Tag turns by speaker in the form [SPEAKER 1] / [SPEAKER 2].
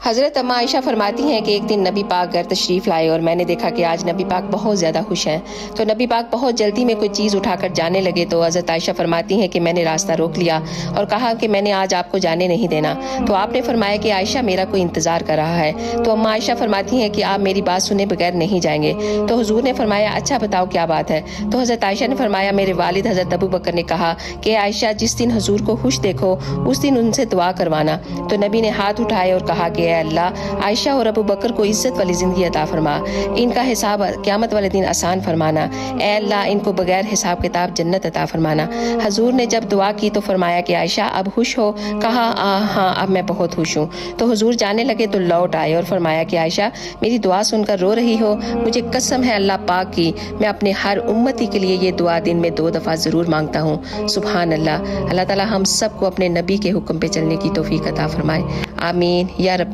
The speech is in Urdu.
[SPEAKER 1] حضرت اما عائشہ فرماتی ہیں کہ ایک دن نبی پاک گھر تشریف لائے اور میں نے دیکھا کہ آج نبی پاک بہت زیادہ خوش ہیں، تو نبی پاک بہت جلدی میں کوئی چیز اٹھا کر جانے لگے تو حضرت عائشہ فرماتی ہیں کہ میں نے راستہ روک لیا اور کہا کہ میں نے آج آپ کو جانے نہیں دینا، تو آپ نے فرمایا کہ عائشہ میرا کوئی انتظار کر رہا ہے، تو اما عائشہ فرماتی ہیں کہ آپ میری بات سنے بغیر نہیں جائیں گے، تو حضور نے فرمایا اچھا بتاؤ کیا بات ہے، تو حضرت عائشہ نے فرمایا میرے والد حضرت ابو بکر نے کہا کہ عائشہ جس دن حضور کو خوش دیکھو اس دن ان سے دعا کروانا، تو نبی نے ہاتھ اٹھائے اور کہا کہ اے اللہ عائشہ اور ابو بکر کو عزت والی زندگی عطا فرما، ان کا حساب قیامت والے دن آسان فرمانا، اے اللہ ان کو بغیر حساب کتاب جنت عطا فرمانا۔ حضور نے جب دعا کی تو فرمایا کہ عائشہ اب خوش ہو؟ کہا ہاں اب میں بہت خوش ہوں، تو حضور جانے لگے تو لوٹ آئے اور فرمایا کہ عائشہ میری دعا سن کر رو رہی ہو؟ مجھے قسم ہے اللہ پاک کی میں اپنے ہر امتی کے لیے یہ دعا دن میں 2 دفعہ ضرور مانگتا ہوں۔ سبحان اللہ۔ اللہ تعالی ہم سب کو اپنے نبی کے حکم پہ چلنے کی توفیق عطا فرمائے، آمین یا رب۔